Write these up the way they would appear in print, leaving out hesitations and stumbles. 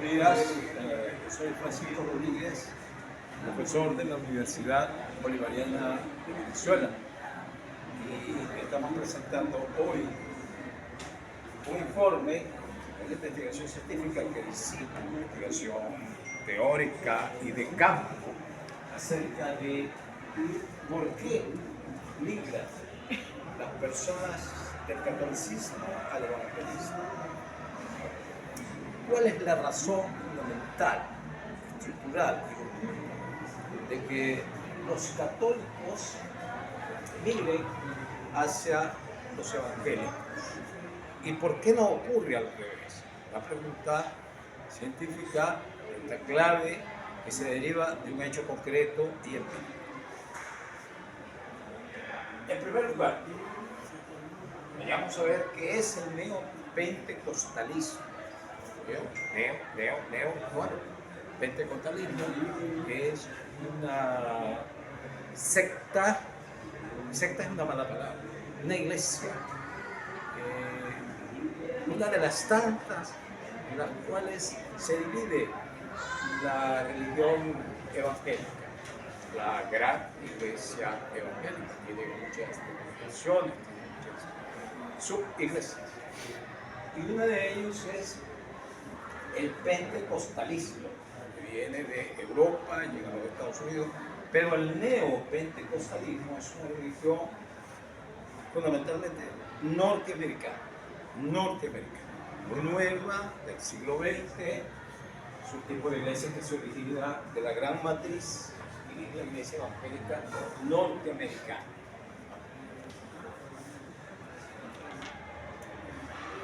días, yo soy Francisco Rodríguez, profesor de la Universidad Bolivariana de Venezuela, y estamos presentando hoy un informe de investigación científica que hicimos, investigación teórica y de campo, acerca de por qué migran las personas del catolicismo al evangelismo. ¿Cuál es la razón fundamental, estructural, de que los católicos migren hacia los evangélicos? ¿Y por qué no ocurre al revés? La pregunta científica, la clave que se deriva de un hecho concreto y empírico. En primer lugar, vayamos a ver qué es el neopentecostalismo. Bueno, pentecostalismo es una secta es una mala palabra, una iglesia, una de las tantas en las cuales se divide la religión evangélica, la gran iglesia evangélica, tiene muchas denominaciones, tiene muchas subiglesias, y una de ellos es el pentecostalismo, que viene de Europa, llega a los Estados Unidos, pero el neopentecostalismo es una religión fundamentalmente norteamericana, muy nueva, del siglo XX, es un tipo de iglesia que se origina de la gran matriz, y es la iglesia evangélica norteamericana.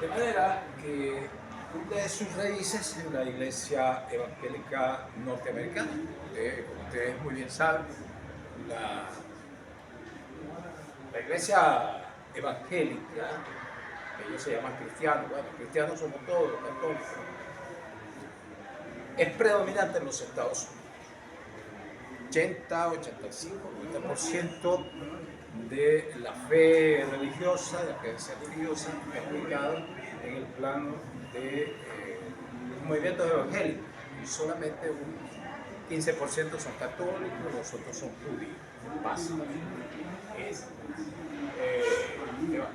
De manera que una de sus raíces es la iglesia evangélica norteamericana. Como ustedes muy bien saben, la iglesia evangélica, ellos se llaman cristianos, bueno, cristianos somos todos los católicos, es predominante en los Estados Unidos. 80, 85, 90% de la fe religiosa, de la creencia religiosa, es aplicada en el plano de movimientos evangélicos, y solamente un 15% son católicos, los otros son judíos, básicamente es evangélico.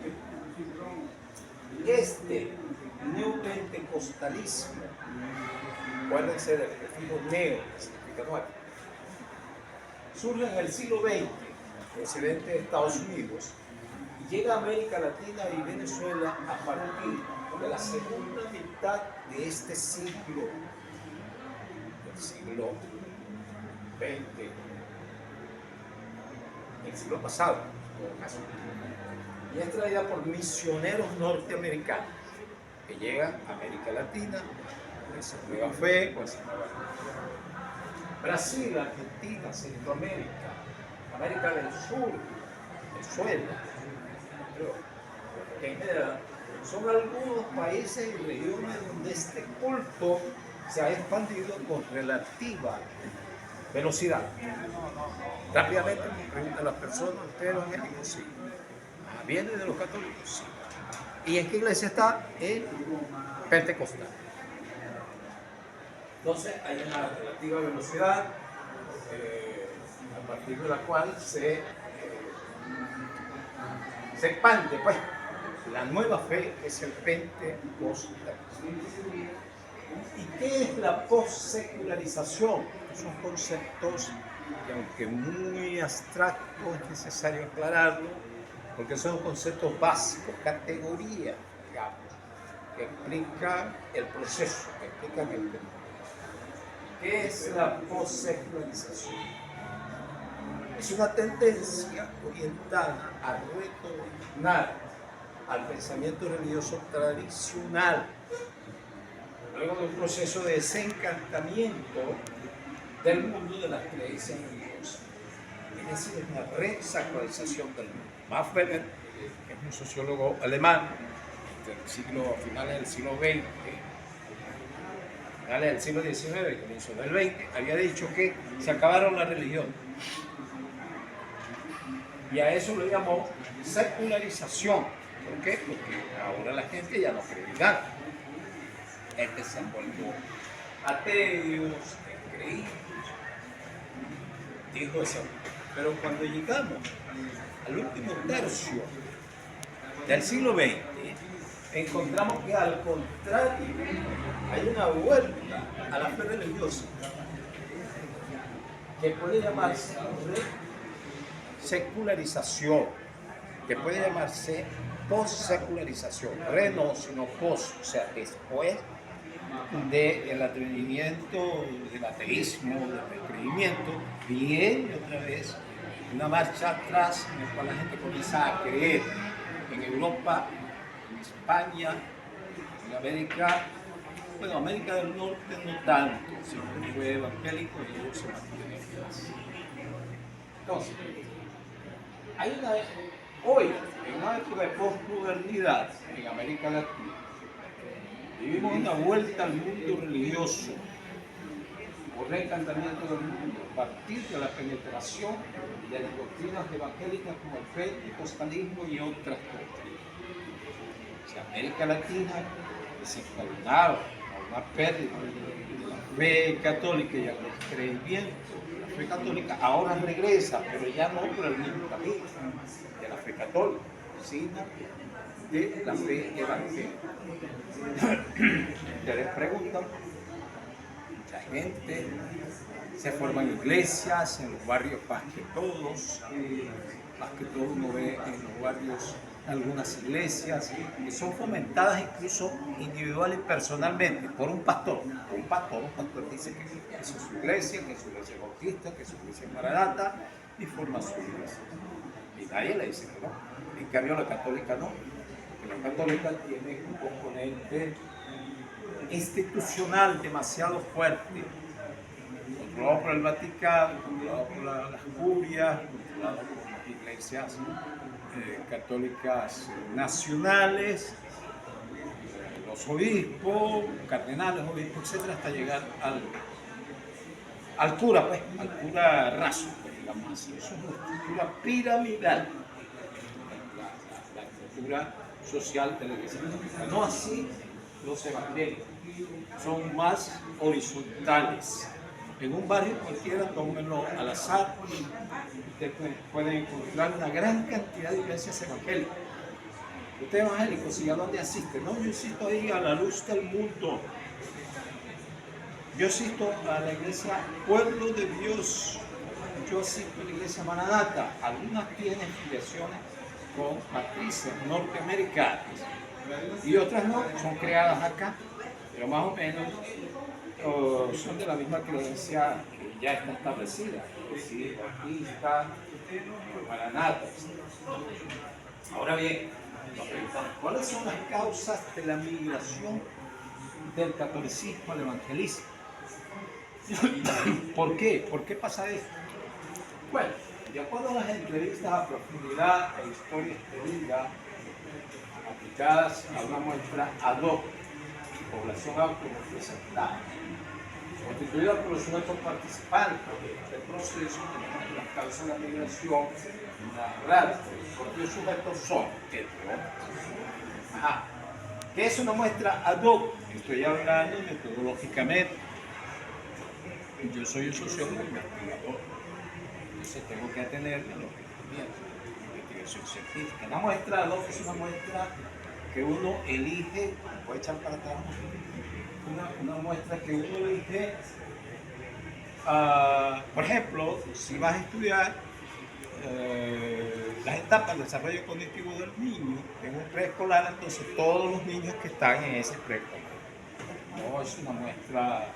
Este neopentecostalismo, acuérdense del prefijo neo, que significa nuevo, surge en el siglo XX, procedente de Estados Unidos, y llega a América Latina y Venezuela a partir de la segunda mitad de este siglo, del siglo XX, el siglo pasado, en todo caso, y es traída por misioneros norteamericanos que llegan a América Latina con esa nueva fe, con esa nueva religión. Brasil, Argentina, Centroamérica, América del Sur, Venezuela, que en general son algunos países y regiones donde este culto se ha expandido con relativa velocidad. Rápidamente me preguntan las personas, ¿ustedes evangélicos? Sí. ¿Viene de los católicos? Sí. ¿Y en qué iglesia está? En Pentecostal. Entonces hay una relativa velocidad a partir de la cual se expande pues la nueva fe, que es el pentecostalismo. ¿Y qué es la postsecularización? Son conceptos que, aunque muy abstractos, es necesario aclararlo, porque son conceptos básicos, categorías, digamos, que explican el proceso, que explican el tema. ¿Qué es la postsecularización? Es una tendencia orientada a retornar al pensamiento religioso tradicional, luego de un proceso de desencantamiento del mundo de las creencias religiosas. Es decir, es una resacralización del mundo. Max Weber, que es un sociólogo alemán, finales del siglo XX, finales del siglo XIX y comienzo del XX, había dicho que se acabaron las religiones. Y a eso lo llamó secularización. ¿Por qué? Porque ahora la gente ya no cree en nada. Se han vuelto ateos, creídos, dijo eso. Pero cuando llegamos al último tercio del siglo XX, encontramos que al contrario hay una vuelta a la fe religiosa que puede llamarse secularización, que puede llamarse post-secularización, no, sino post, o sea, después del advenimiento del ateísmo, del descreimiento, viene otra vez una marcha atrás en la cual la gente comienza a creer en Europa, en España, en América. Bueno, América del Norte no tanto, siempre fue evangélico y ellos se mantienen más. Entonces, hoy, en una época de posmodernidad en América Latina, vivimos una vuelta al mundo religioso, o reencantamiento del mundo, a partir de la penetración de las doctrinas evangélicas como el pentecostalismo y otras doctrinas. O sea, América Latina desencadenaba a una pérdida de la fe católica y al descreimiento. La fe católica ahora regresa, pero ya no por el mismo camino de la fe católica, sino de la fe evangélica. Ustedes preguntan, mucha gente se forman iglesias en los barrios más que todo uno ve en los barrios algunas iglesias que son fomentadas incluso individual y personalmente por un pastor. Un pastor dice que es su iglesia, que es su iglesia bautista, que es su iglesia maranata y forma su iglesia. Y nadie le dice que no. En cambio la católica no. Porque la católica tiene un componente institucional demasiado fuerte, controlado por el Vaticano, controlado por las curias, controlado por las iglesias católicas nacionales, los obispos, cardenales, obispos, etc., hasta llegar al cura, pues, al cura raso, digamos así. Eso es una estructura piramidal, la estructura social de la iglesia católica. No así los evangélicos, son más horizontales. En un barrio cualquiera, tómenlo al azar, ustedes pueden encontrar una gran cantidad de iglesias evangélicas. Usted es evangélico, ¿sí? ¿A dónde asiste? No, yo asisto ahí a la luz del mundo. Yo asisto a la iglesia Pueblo de Dios. Yo asisto a la iglesia Maranata. Algunas tienen filiaciones con matrices norteamericanas y otras no, son creadas acá, pero más o menos son de la misma creencia que ya está establecida, es decir, bautista, maranata. Ahora bien, nos preguntamos, ¿cuáles son las causas de la migración del catolicismo al evangelismo? ¿Por qué? ¿Por qué pasa esto? Bueno, de acuerdo a las entrevistas a profundidad e historias de vida aplicadas a una muestra ad hoc, población autorrepresentada, constituida por los sujetos participantes del proceso, de las causas de la migración, narradas por los propios sujetos son, entre otros. ¿Qué es una muestra ad hoc? Estoy hablando metodológicamente. Yo soy un sociólogo investigador, entonces tengo que atenerme a lo que comienza, investigación científica. Una muestra ad hoc es una muestra que uno elige, voy a echar para atrás, una muestra que uno elige, por ejemplo, si vas a estudiar las etapas del desarrollo cognitivo del niño en un preescolar, entonces todos los niños que están en ese preescolar. No es una muestra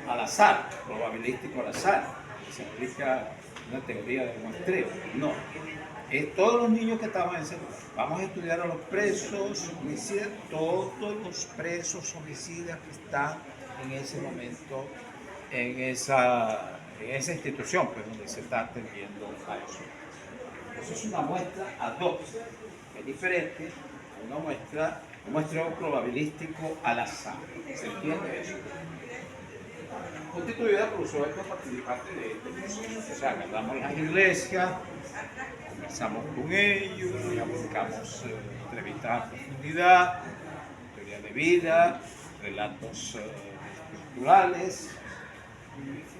al azar, probabilístico al azar, que se aplica una teoría del muestreo. No, es todos los niños que estaban en ese lugar. Vamos a estudiar a los presos homicidas, todos los presos homicidas que están en ese momento en esa institución, pues, donde se está atendiendo a eso. Eso es una muestra ad hoc, es diferente a una muestra, un muestreo probabilístico al azar. ¿Se entiende eso? Constituida por los sujetos participantes de este proceso. O sea, agarramos las iglesias, conversamos con ellos, aplicamos entrevistas a profundidad, teoría de vida, relatos culturales,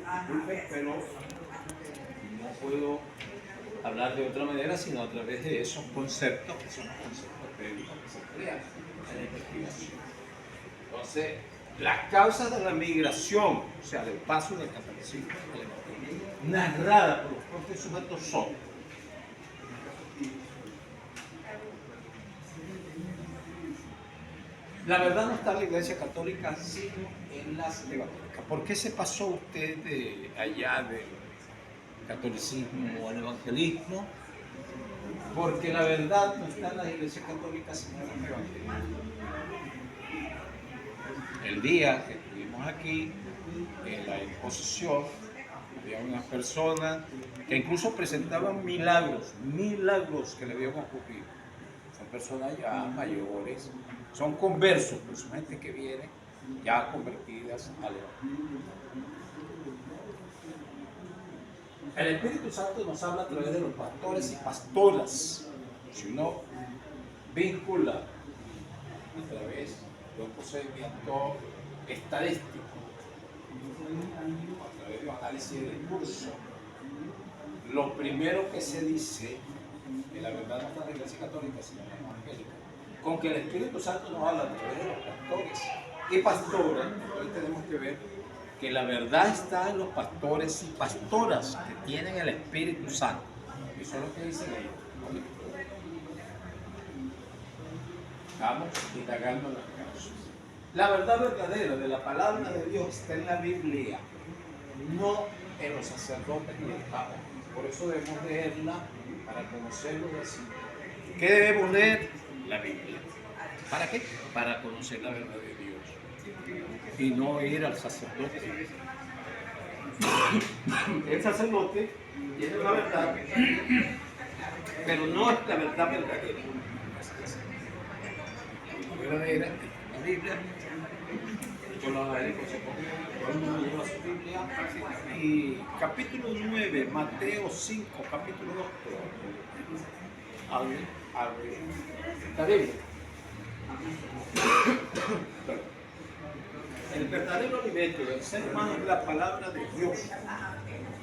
disculpen, pero no puedo hablar de otra manera sino a través de esos conceptos que son los conceptos teóricos que se crean en la investigación. Entonces, las causas de la migración, o sea, del paso del catolicismo al evangelismo, narradas por los propios sujetos son: la verdad no está en la Iglesia Católica, sino en las evangélicas. ¿Por qué se pasó usted de allá del catolicismo al evangelismo? Porque la verdad no está en las iglesias católicas, sino en las evangélicas. El día que estuvimos aquí, en la exposición, había unas personas que incluso presentaban milagros que le habían ocurrido. Son personas ya mayores, son conversos, pues son gente que viene ya convertidas al evangelio. El Espíritu Santo nos habla a través de los pastores y pastoras. Si uno vincula a través de un procedimiento estadístico, a través de un análisis de discurso, lo primero que se dice, que la verdad no está en la Iglesia Católica, sino en la evangélica, con que el Espíritu Santo nos habla a través de los pastores y pastoras, entonces tenemos que ver que la verdad está en los pastores y pastoras que tienen el Espíritu Santo. Eso es lo que dicen ellos. Vamos indagando las causas. La verdad verdadera de la palabra de Dios está en la Biblia, no en los sacerdotes ni el Papa. Por eso debemos leerla para conocerlo de sí. ¿Qué debemos leer? La Biblia. ¿Para qué? Para conocer la verdad de Dios y no ir al sacerdote. El sacerdote tiene una verdad, pero no es la verdad verdadera. La verdadera es la Biblia. Yo la daré con todo el mundo lleva su Biblia. Y capítulo 9, Mateo 5, capítulo 2. Abre la Biblia. El verdadero alimento del ser humano es la palabra de Dios.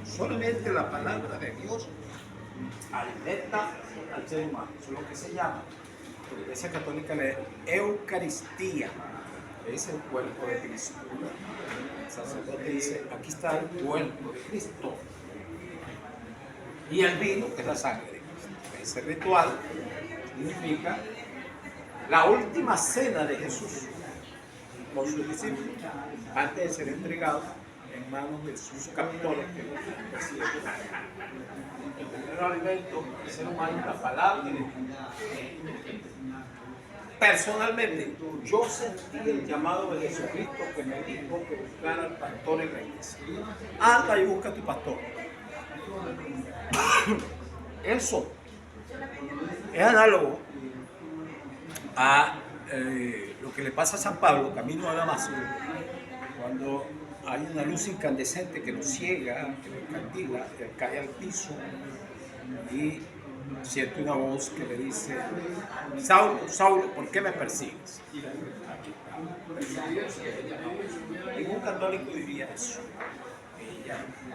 Solamente la palabra de Dios alimenta al ser humano. Eso es lo que se llama, por la Iglesia Católica, la Eucaristía. Es el cuerpo de Cristo. El sacerdote dice: aquí está el cuerpo de Cristo. Y el vino, que es la sangre de Cristo. Ese ritual significa la última cena de Jesús con sus discípulos, antes de ser entregado en manos de sus captores. El primer alimento del ser humano es la palabra de Dios. Personalmente, yo sentí el llamado de Jesucristo que me dijo que buscara al pastor en la iglesia. Anda y busca a tu pastor. Eso es análogo a lo que le pasa a San Pablo, camino a Damasco, cuando hay una luz incandescente que lo ciega, que lo encandila, que cae al piso y siente una voz que le dice: Saulo, Saulo, ¿por qué me persigues? Ningún católico diría eso.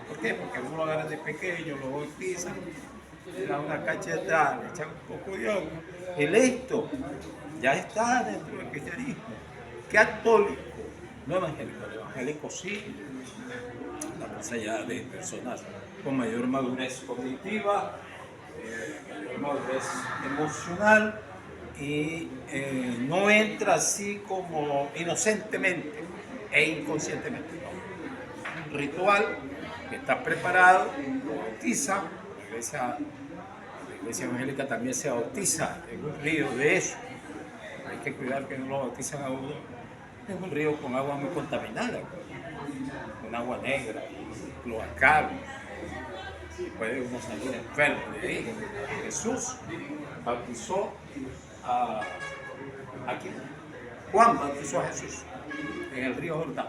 ¿Por qué? Porque uno lo agarra de pequeño, lo bautizan, le da una cachetada, le echan un poco de agua y listo. Ya está dentro del cristianismo. Católico, no evangélico. El evangélico sí, más allá de personas con mayor madurez cognitiva, mayor madurez emocional, y no entra así como inocentemente e inconscientemente. No. Un ritual que está preparado, lo bautiza. La iglesia evangélica también se bautiza en un río de eso. Hay que cuidar que no lo bautizan a uno en un río con agua muy contaminada, con agua negra, cloacal. Puede uno salir enfermo de ahí. Jesús bautizó a quién? Juan bautizó a Jesús en el río Jordán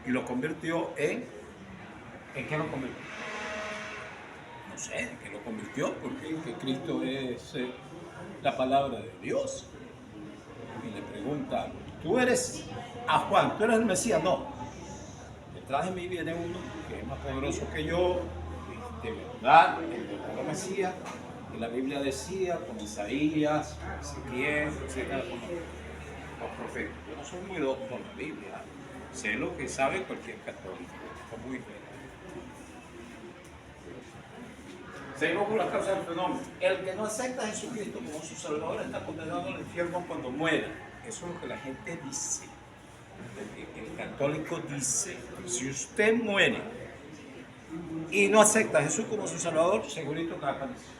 y lo convirtió ¿en qué lo convirtió? No sé, ¿en qué lo convirtió? Porque Cristo es la palabra de Dios. Y le pregunta: ¿tú eres a Juan, ¿tú eres el Mesías? No. Detrás de mí viene uno que es más poderoso que yo, de verdad, el verdadero Mesías. Y la Biblia decía, con Isaías, con Ezequiel, etcétera, con los profetas. Yo no soy muy docto en la Biblia, sé lo que sabe cualquier católico. Estoy muy bien. Seguimos con la causa del fenómeno. El que no acepta a Jesucristo como su Salvador está condenado al infierno cuando muera. Eso es lo que la gente dice. El católico dice, si usted muere y no acepta a Jesús como su Salvador, segurito que va a padecer.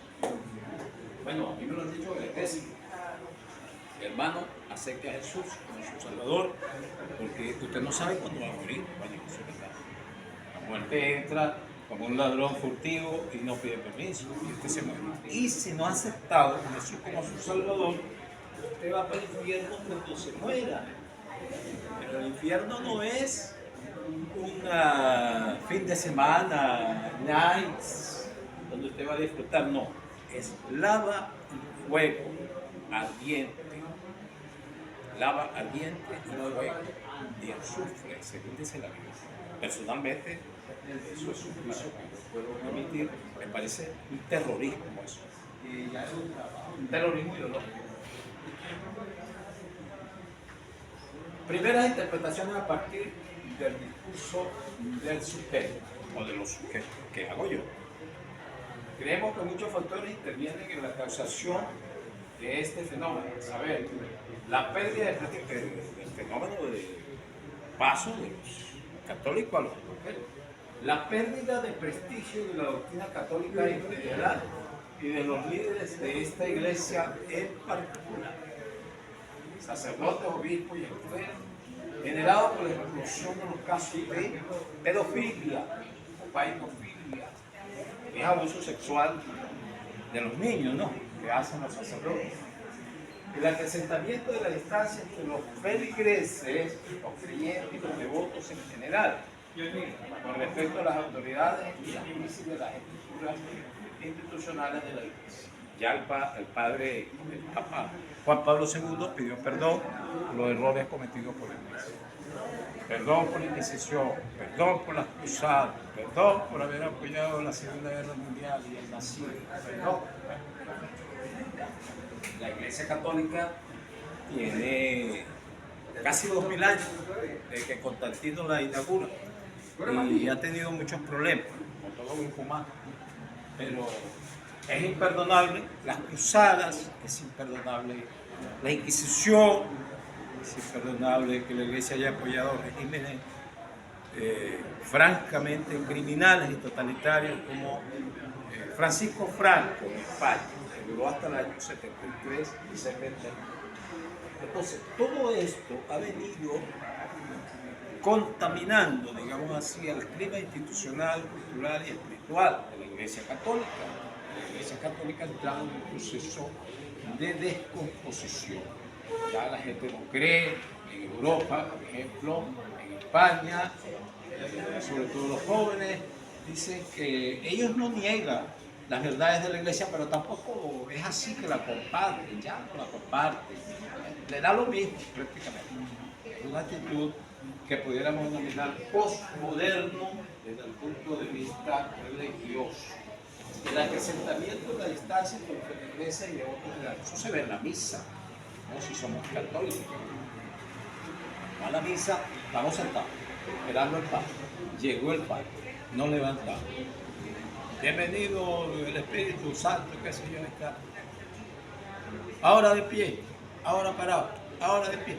Bueno, a mí me lo han dicho de la iglesia. Hermano, acepte a Jesús como su Salvador, porque usted no sabe cuándo va a morir. Bueno, eso es verdad. La muerte entra como un ladrón furtivo y no pide permiso, y usted se muere. Y si no ha aceptado a Jesús como su Salvador, usted va para el infierno cuando se muera. Pero el infierno no es un fin de semana, nights, donde usted va a disfrutar, no. Es lava y fuego ardiente. Lava ardiente y fuego y azufre, según dice la Biblia. Personalmente, eso es un juicio que no puedo permitir. Me parece un terrorismo eso. Un terrorismo ideológico. Primeras interpretaciones a partir del discurso del sujeto o de los sujetos que hago yo. Creemos que muchos factores intervienen en la causación de este fenómeno. A ver, la pérdida del fenómeno de paso de los católicos a los evangélicos. La pérdida de prestigio de la doctrina católica en general y de los líderes de esta iglesia en particular. Sacerdotes, obispos y enfermos, generado por la explosión de los casos de pedofilia o paidofilia, que es abuso sexual de los niños, ¿no?, que hacen los sacerdotes. El acrecentamiento de la distancia entre los feligreses, los creyentes y los devotos en general, con respecto a las autoridades y la crisis de las estructuras institucionales de la iglesia. Ya el Papa Juan Pablo II pidió perdón por los errores cometidos por la iglesia. Perdón por la Inquisición, perdón por las cruzadas, perdón por haber apoyado la Segunda Guerra Mundial y el nazismo, perdón. La Iglesia Católica tiene casi 2000 años desde que Constantino la inaugura y ha tenido muchos problemas, como todo grupo humano, pero es imperdonable las cruzadas, es imperdonable la Inquisición, es imperdonable que la Iglesia haya apoyado regímenes francamente criminales y totalitarios como Francisco Franco en España, que duró hasta el año 73 y 70. Entonces, todo esto ha venido contaminando, digamos así, el clima institucional, cultural y espiritual de la Iglesia Católica. La Iglesia Católica entra en un proceso de descomposición. Ya la gente no cree en Europa, por ejemplo, en España, sobre todo los jóvenes, dicen que ellos no niegan las verdades de la Iglesia, pero tampoco es así que la comparten, ya no la comparten. Le da lo mismo prácticamente. Es una actitud que pudiéramos denominar postmoderno desde el punto de vista religioso. El acrecentamiento de la distancia entre la iglesia y de otros, eso se ve en la misa, ¿no? Si somos católicos. A la misa, estamos sentados, esperando el Padre. Llegó el Padre, no levantamos. Bienvenido el Espíritu Santo, qué sé yo, está. Ahora de pie, ahora parado, ahora de pie.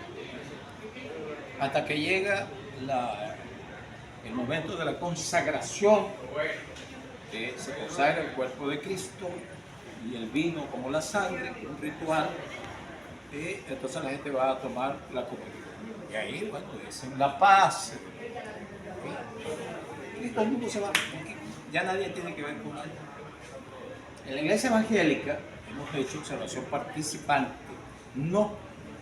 Hasta que llega el momento de la consagración, que se consagra el cuerpo de Cristo y el vino como la sangre, un ritual, y entonces la gente va a tomar la comunión. Y ahí, bueno, dicen la paz. Y todo el mundo se va. Ya nadie tiene que ver con nadie. En la iglesia evangélica hemos hecho observación participante. No,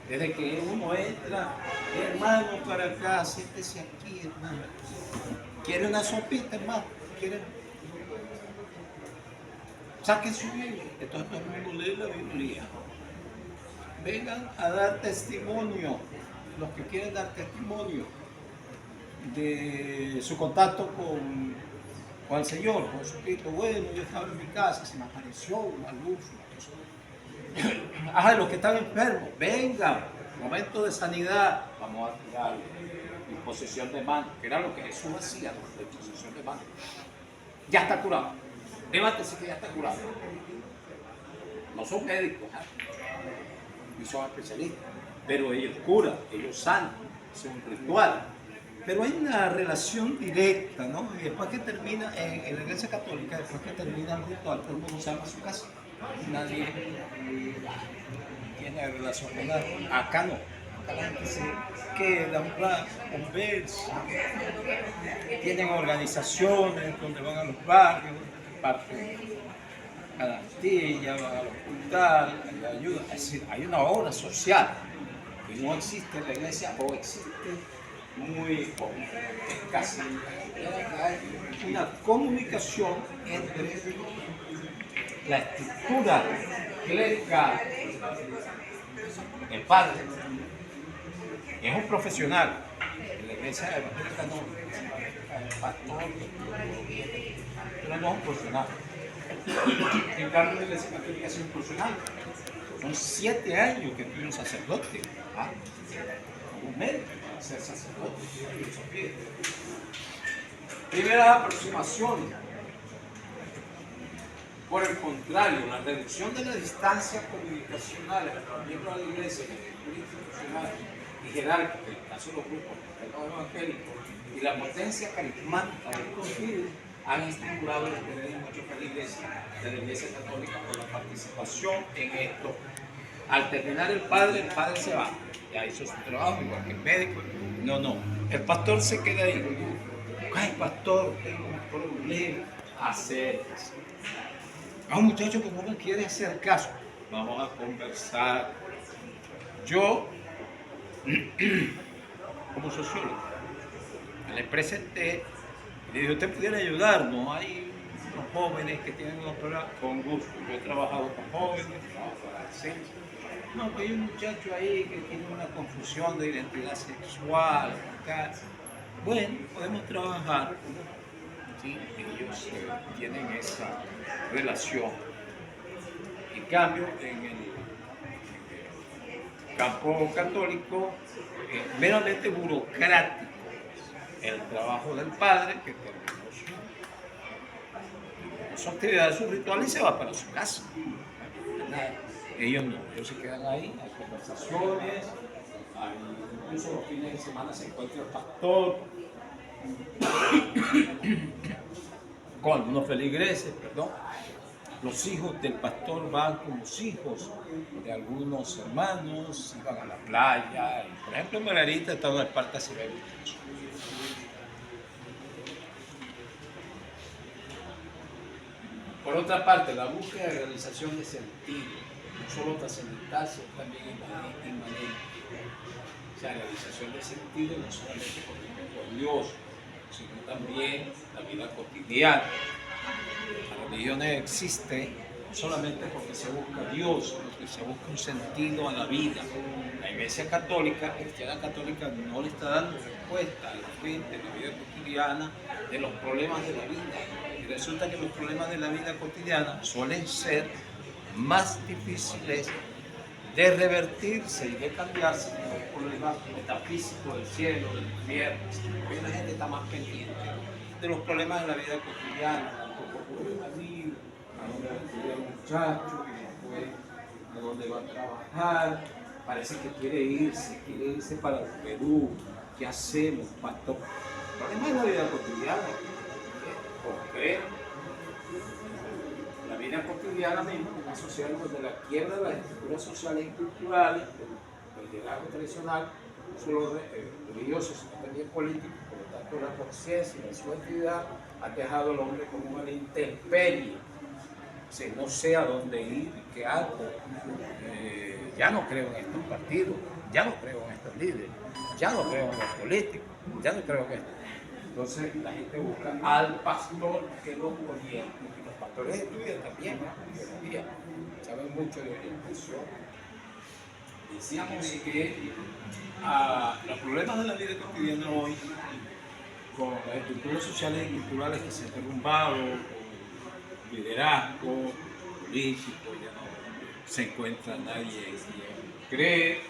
desde que uno entra, hermano, para acá, siéntese aquí, hermano. ¿Quiere una sopita, hermano? ¿Quiere? Saquen su Biblia. Entonces todo el mundo lee la Biblia. Vengan a dar testimonio los que quieren dar testimonio de su contacto con el Señor, con Jesucristo. Bueno, yo estaba en mi casa, se me apareció una luz, los que están enfermos, vengan, momento de sanidad, vamos a tirar imposición de manos, que era lo que Jesús hacía, la imposición de manos. Ya está curado, levántese que ya está curado. No son médicos, ni son especialistas, pero ellos curan, ellos sanan, es un ritual. Pero hay una relación directa, ¿no? Y después que termina, en la Iglesia Católica, después que termina el ritual, todo el mundo se va a su casa. Nadie tiene relación con nadie. Acá no. Acá la gente se queda, conversa. Tienen organizaciones donde van a los barrios, parten a la astilla, van al hospital, hay ayuda. Es decir, hay una obra social que no existe en la iglesia o existe muy poco. Es casi hay una comunicación entre la estructura clerical, el padre, es un profesional. En la iglesia evangélica no, el pastor, pero no es un profesional. En cambio, la iglesia católica es un profesional. Son 7 años que fui un sacerdote, un médico para ser sacerdote. Primeras aproximaciones. Por el contrario, la reducción de la distancia comunicacional entre los miembros de la iglesia, institucional y jerárquica, en el caso de los grupos evangélicos, y la potencia carismática de estos líderes han estimulado el interés de muchos feligreses de la Iglesia Católica por la participación en esto. Al terminar el padre se va. Ya hizo su trabajo, igual que el médico. No. El pastor se queda ahí. Ay, pastor, tengo un problema. Acérquese. A un muchacho que no me quiere hacer caso. Vamos a conversar. Yo, como sociólogo, le presenté. Y dije, usted pudiera ayudarnos, hay unos jóvenes que tienen unos problemas, con gusto. Yo he trabajado con jóvenes, adolescentes. No, pues hay un muchacho ahí que tiene una confusión de identidad sexual, acá. Bueno, podemos trabajar, ¿sí? Ellos tienen esa relación. En cambio, en el campo católico, es meramente burocrático. El trabajo del padre que terminó su actividad, su ritual y se va para su casa. Ellos no, ellos se quedan ahí, hay conversaciones, incluso los fines de semana se encuentra el pastor con algunos feligreses, Los hijos del pastor van con los hijos de algunos hermanos, iban a la playa, por ejemplo en Margarita está en el Parque Cibel. Por otra parte, la búsqueda de realización de sentido, no solo trascendental, sino también inmanente. O sea, realización de sentido no solamente por Dios, sino también la vida cotidiana. La religión existe solamente porque se busca Dios, porque se busca un sentido a la vida. La Iglesia Católica, Cristiana Católica, no le está dando respuesta a la gente en la vida cotidiana de los problemas de la vida. Y resulta que los problemas de la vida cotidiana suelen ser más difíciles de revertirse y de cambiarse que los problemas metafísicos del cielo, del infierno. Hoy la gente está más pendiente de los problemas de la vida cotidiana, a dónde va a estudiar el muchacho, y después a dónde va a trabajar. Parece que quiere irse para el Perú. ¿Qué hacemos, pastor? El problema es la vida cotidiana, concreto. La vida cotidiana misma, una sociedad donde la quiebra de las estructuras sociales y culturales, el liderazgo tradicional, no solo religioso, sino también político, por lo tanto la conciencia y la su entidad ha dejado al hombre como una intemperie. No sé a dónde ir, qué hago. Ya no creo en estos partidos, ya no creo en estos líderes, ya no creo en los políticos, ya no creo en esto. Entonces la gente busca al pastor que los oriente. Y los pastores estudian también teología, saben mucho de orientación. Decíamos que los problemas de la vida cotidiana hoy, con las estructuras sociales y culturales que se han derrumbado, con liderazgo político, ya no se encuentra nadie quien cree.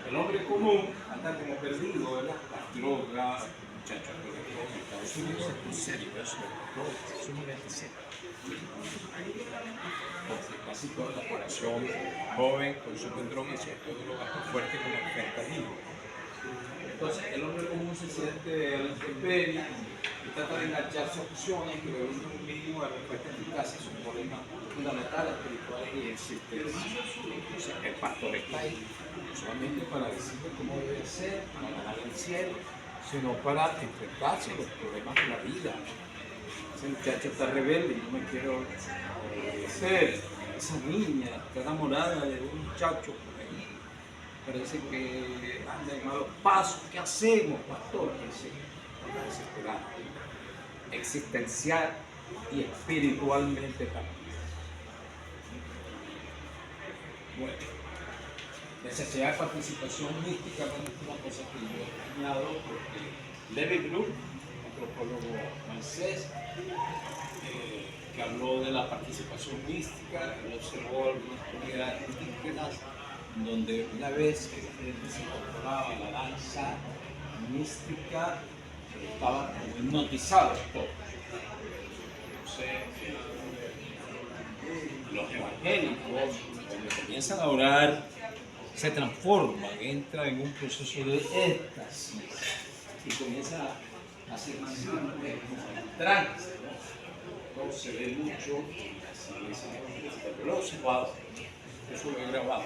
El hombre común anda como perdido, ¿verdad? Las drogas, muchachos, en Estados Unidos es muy serio eso, es sumamente serio. Porque casi toda la población joven consume drogas y sobre todo drogas tan fuertes como el fentanilo. Entonces el hombre común se siente a la intemperie y trata de enganchar soluciones que le brinden un mínimo de respuesta eficaz a sus problemas fundamentales, espirituales y existenciales. Entonces el pastor está ahí no solamente para decirle cómo debe ser, para ganar el cielo, sino para enfrentarse a los problemas de la vida. Ese muchacho está rebelde, yo me quiero obedecer. Esa niña está enamorada de un muchacho por ahí. Parece que anda en malos pasos. ¿Qué hacemos, pastor? Está desesperado. Existencial y espiritualmente también. Bueno, necesidad de participación mística es una cosa que yo he añado porque Levi Blum, antropólogo francés, que habló de la participación mística, él observó algunas comunidades indígenas donde una vez que la gente se incorporaba a la danza mística, estaban como hipnotizados todos. Entonces, los evangélicos, cuando comienzan a orar, se transforman, entran en un proceso de éxtasis y comienzan a hacer más trance. ¿No? Se ve mucho en las iglesias evangélicas, pero lo he observado, eso lo he grabado.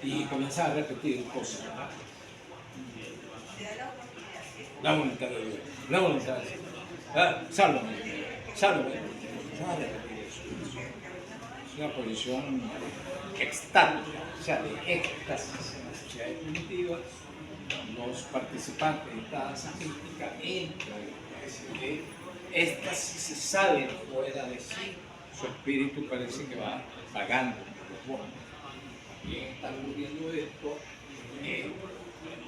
Y comienzan a repetir cosas, ¿verdad? La voluntad de Dios, la voluntad de Dios. Sálvame, sálvame. Comienzan a repetir eso. Es una posición extática, o sea, de éxtasis en las sociedades primitivas. Los participantes de esta danza mística entran en una especie de éxtasis, se salen fuera de sí, su espíritu parece que va vagando por los bosques. También está ocurriendo esto.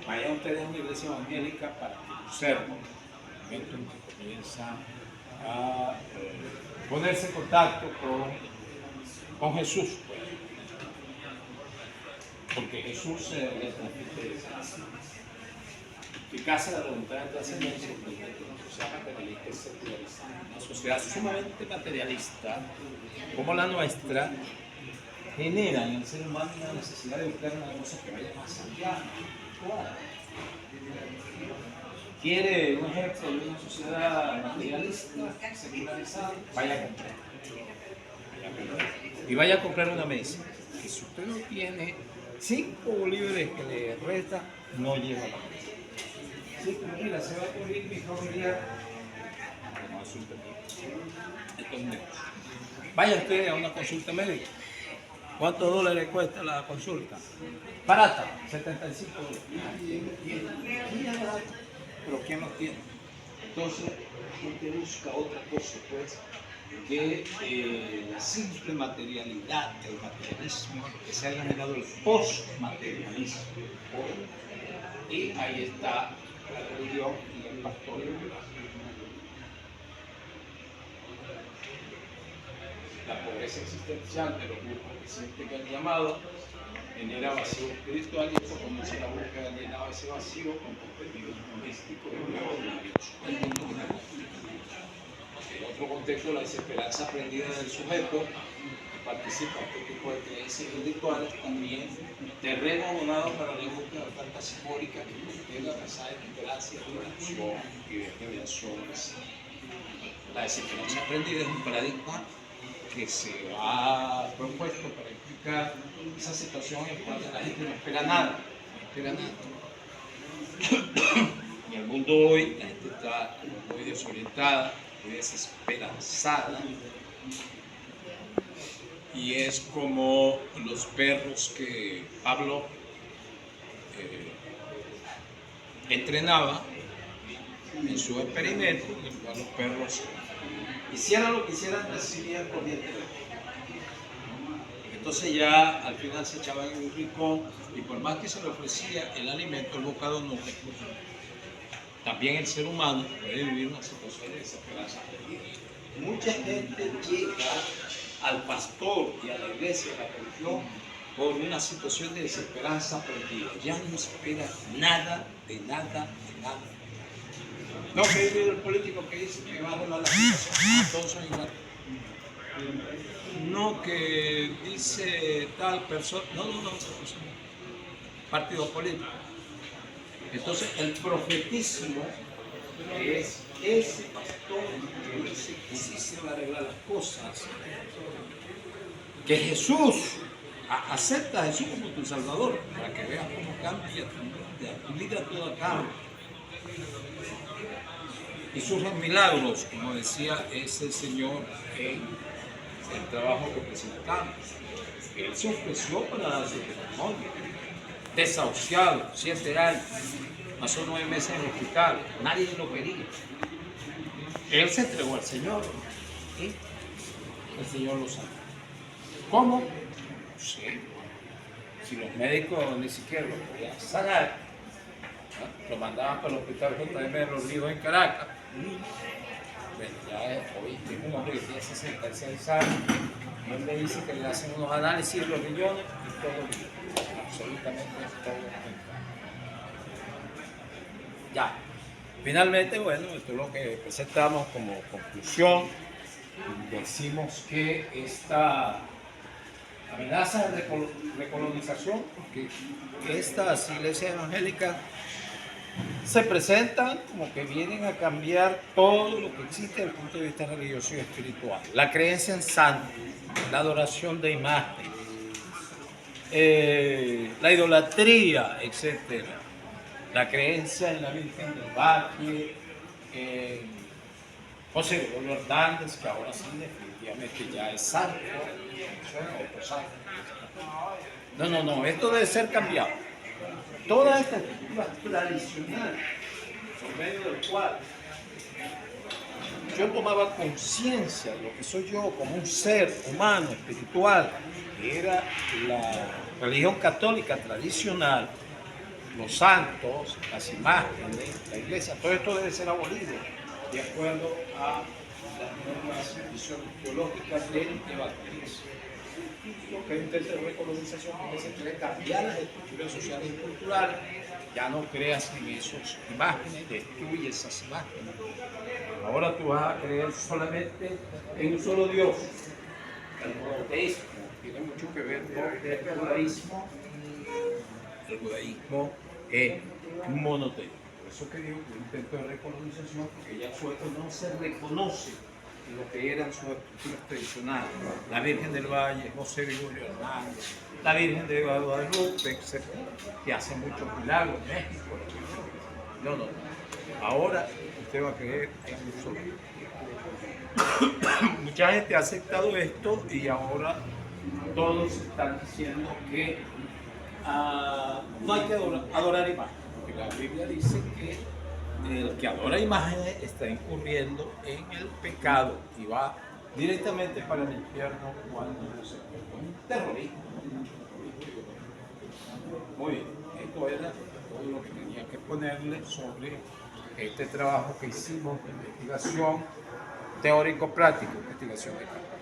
Vayan ustedes a una iglesia evangélica para que observen el momento en que comienza a ponerse en contacto con Jesús, pues. Porque Jesús se le transmite esa eficacia de la voluntad de trascendencia en una sociedad materialista y secularizada. Una sociedad sumamente materialista como la nuestra genera en el ser humano una necesidad de buscar una cosa que vaya más allá. ¿Quiere un ejemplo de una sociedad materialista, secularizada? Vaya a comprar. Y vaya a comprar una medicina. Que si usted no tiene 5 bolívares que le resta, no lleva la medicina. Sí, pero mira, se va a morir mi familiar. No, consulta médica. Esto es un negocio. Vaya usted a una consulta médica. ¿Cuántos dólares cuesta la consulta? Barata, 75 dólares. Pero ¿quién los tiene? Entonces, usted busca otra cosa, pues, que la simple materialidad, el materialismo, que se ha generado el postmaterialismo. Y ahí está la religión y el pastoreio. La pobreza existencial de los grupos que sienten que han llamado genera vacío espiritual y eso comienza la búsqueda de llenar ese vacío con contenidos místicos y religiosos. En otro contexto, la desesperanza aprendida del sujeto que participa en este tipo de creencias espirituales también terreno abonado para la búsqueda de ofertas simbólicas que contengan mensajes de esperanza, de oración y de redención. La desesperanza aprendida es un paradigma que se ha propuesto para explicar esa situación en cual la gente no espera nada, En el mundo hoy, la gente está muy desorientada, muy desesperanzada, y es como los perros que Pablo entrenaba en su experimento, en el cual los perros hicieran lo que hicieran, recibían corriente. Entonces ya al final se echaba en un rincón y por más que se le ofrecía el alimento, el bocado no recurría. También el ser humano puede vivir una situación de desesperanza perdida. Mucha gente llega al pastor y a la iglesia, a la religión, por una situación de desesperanza perdida. Ya no espera nada, de nada, de nada. No, que hay el político que dice que va a arreglar la situación, todos son iguales. No, que dice tal persona, no, partido político. Entonces el profetismo es ese pastor que dice que sí se va a arreglar las cosas, que Jesús, acepta a Jesús como tu Salvador, para que veas cómo cambia tu vida, toda cambia. Y surgen milagros, como decía ese señor en el trabajo que presentamos. Él se ofreció para dar su testimonio. Desahuciado, 7 años, pasó 9 meses en el hospital, nadie lo quería. Él se entregó al Señor y el Señor lo sanó. ¿Cómo? No sé. Si los médicos ni siquiera lo podían sanar, ¿no? Lo mandaban para el hospital JM de los Ríos en Caracas. Bueno, ya hoy tengo un hombre que tiene 66 años y él me dice que le hacen unos análisis de los riñones y todo bien. Absolutamente todo bien. Ya. Finalmente, bueno, esto es lo que presentamos como conclusión. Decimos que esta amenaza de recolonización, que estas iglesias evangélicas se presentan como que vienen a cambiar todo lo que existe desde el punto de vista religioso y espiritual. La creencia en santos, la adoración de imágenes, la idolatría, etc. La creencia en la Virgen del Valle, en José Gregorio Hernández, que ahora sí definitivamente ya es santo, otro santo. No, esto debe ser cambiado. Toda esta estructura tradicional, por medio del cual yo tomaba conciencia de lo que soy yo como un ser humano, espiritual, que era la religión católica tradicional, los santos, las imágenes, la iglesia, todo esto debe ser abolido de acuerdo a las nuevas visiones teológicas del evangelismo. Lo que intenta la recolonización es que se quiere cambiar las estructuras sociales y culturales. Ya no creas en esas imágenes, destruye esas imágenes. Ahora tú vas a creer solamente en un solo Dios. El monoteísmo tiene mucho que ver con el judaísmo. El judaísmo es monoteísmo. Por eso que digo que un intento de recolonización, porque ya suelto no se reconoce lo que eran sus estructuras tradicionales. La Virgen del Valle, José Gregorio Hernández, la Virgen de Guadalupe, etc., que hace muchos milagros en México. No. Ahora usted va a creer en un solo. Mucha gente ha aceptado esto y ahora todos están diciendo que no hay que adorar imágenes, porque la Biblia dice que el que adora imágenes está incurriendo en el pecado y va directamente para el infierno cuando se un terrorismo. Muy bien, esto era todo lo que tenía que ponerle sobre este trabajo que hicimos de investigación teórico-práctico, investigación de campo.